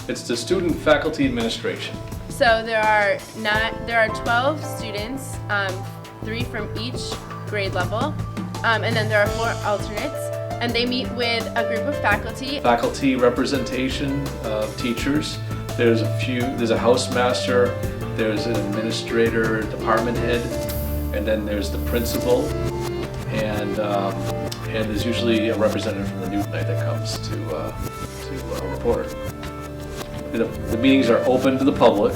It's the Student Faculty Administration. So there are 12 students, 3 from each grade level, and then there are 4 alternates, and they meet with a group of faculty. Faculty representation of teachers. There's a housemaster, there's an administrator, department head, and then there's the principal, and there's usually a representative from the Newtonite that comes to report. The meetings are open to the public,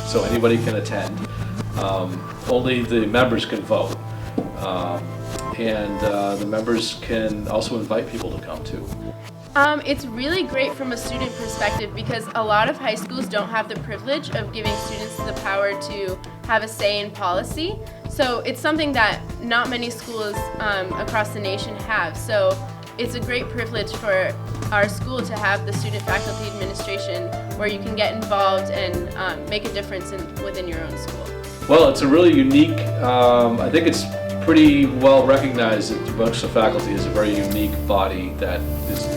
so anybody can attend. Only the members can vote, and the members can also invite people to come too. It's really great from a student perspective because a lot of high schools don't have the privilege of giving students the power to have a say in policy. So it's something that not many schools across the nation have. So it's a great privilege for our school to have the Student Faculty Administration where you can get involved and make a difference within your own school. Well, it's a really unique, I think it's pretty well recognized that amongst the faculty is a very unique body that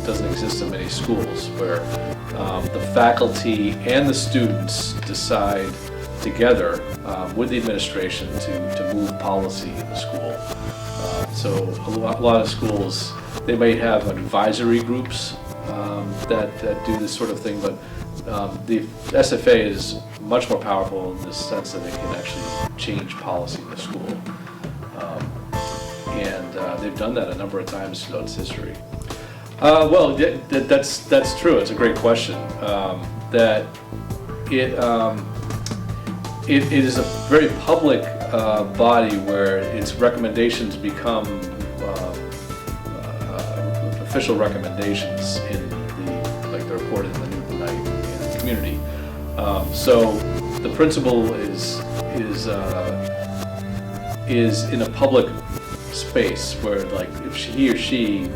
doesn't exist in many schools, where the faculty and the students decide together with the administration to move policy in the school. So a lot of schools, they might have advisory groups that do this sort of thing, but the SFA is much more powerful in the sense that it can actually change policy in the school. And they've done that a number of times throughout its history. Well, that's true. It's a great question. That it is a very public body where its recommendations become official recommendations in like the report in the Newtonite and the community. So the principal is in a public space where, like, if he or she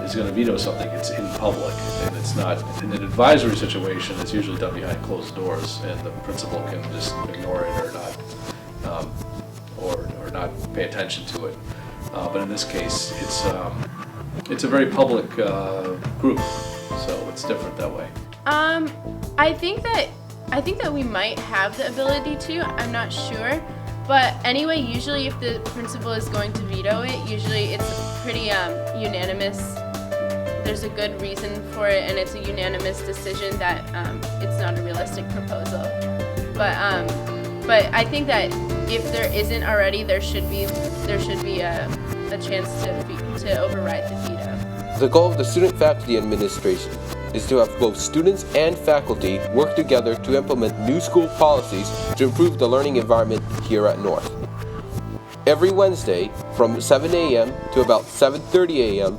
is going to veto something, it's in public, and it's not in an advisory situation. It's usually done behind closed doors, and the principal can just ignore it or not pay attention to it. But in this case, it's a very public group, so it's different that way. I think that we might have the ability to. I'm not sure. But anyway, usually if the principal is going to veto it, usually it's pretty unanimous. There's a good reason for it, and it's a unanimous decision that it's not a realistic proposal. But I think that if there isn't already, there should be a chance to override the veto. The goal of the Student Faculty Administration is to have both students and faculty work together to implement new school policies to improve the learning environment here at North. Every Wednesday from 7 a.m. to about 7:30 a.m.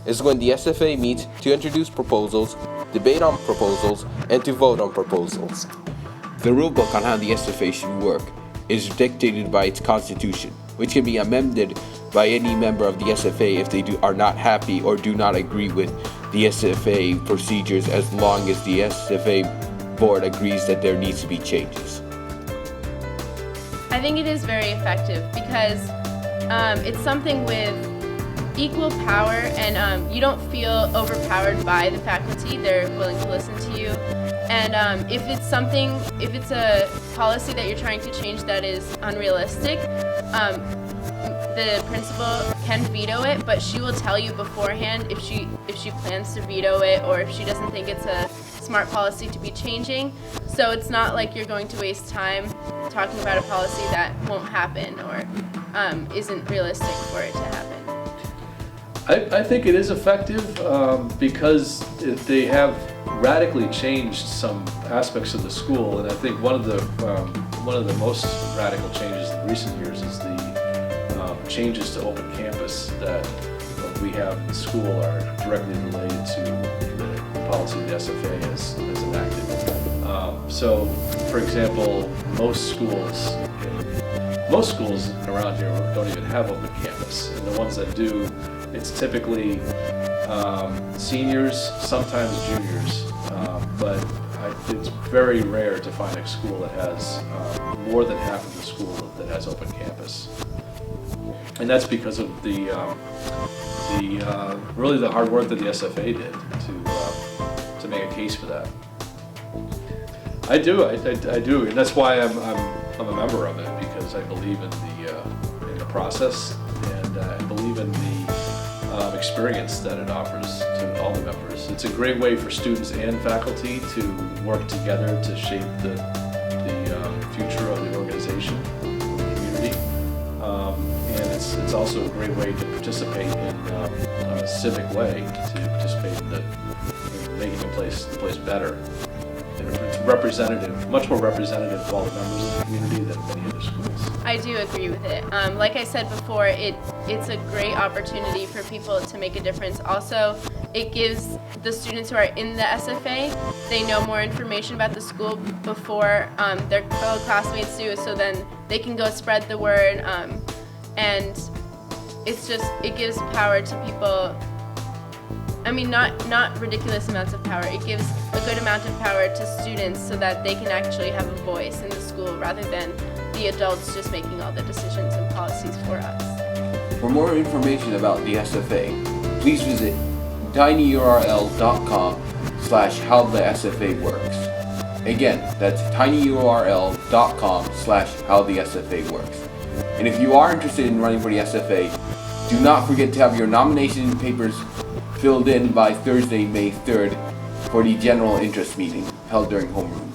is when the SFA meets to introduce proposals, debate on proposals, and to vote on proposals. The rulebook on how the SFA should work is dictated by its constitution, which can be amended by any member of the SFA if they are not happy or do not agree with the SFA procedures, as long as the SFA board agrees that there needs to be changes. I think it is very effective because it's something with equal power, and you don't feel overpowered by the faculty. They're willing to listen to you. And if it's a policy that you're trying to change that is unrealistic, the principal can veto it, but she will tell you beforehand if she plans to veto it or if she doesn't think it's a smart policy to be changing. So it's not like you're going to waste time talking about a policy that won't happen or isn't realistic for it to happen. I think it is effective because they have radically changed some aspects of the school, and I think one of the most radical changes in recent years is the changes to open campus that we have in the school are directly related to the policy the SFA has enacted. So, for example, most schools around here don't even have open campus, and the ones that do, it's typically seniors, sometimes juniors, but it's very rare to find a school that has more than half of the school that has open campus. And that's because of really the hard work that the SFA did to make a case for that. I do, I do, and that's why I'm a member of it, because I believe in the process, and I believe in the experience that it offers to all the members. It's a great way for students and faculty to work together to shape the future of the organization, the community, and it's also a great way to participate in a civic way, to participate in making the place better. And it's representative, much more representative of all the members of the community than many other schools. I do agree with it. Like I said before, it's a great opportunity for people to make a difference. Also, it gives the students who are in the SFA, they know more information about the school before their fellow classmates do, so then they can go spread the word, and it gives power to people. I mean, not ridiculous amounts of power. It gives a good amount of power to students so that they can actually have a voice in the school rather than the adults just making all the decisions and policies for us. For more information about the SFA, please visit tinyurl.com/howthesfa works. Again, that's tinyurl.com/howthesfa works. And if you are interested in running for the SFA, do not forget to have your nomination papers filled in by Thursday, May 3rd for the general interest meeting held during homeroom.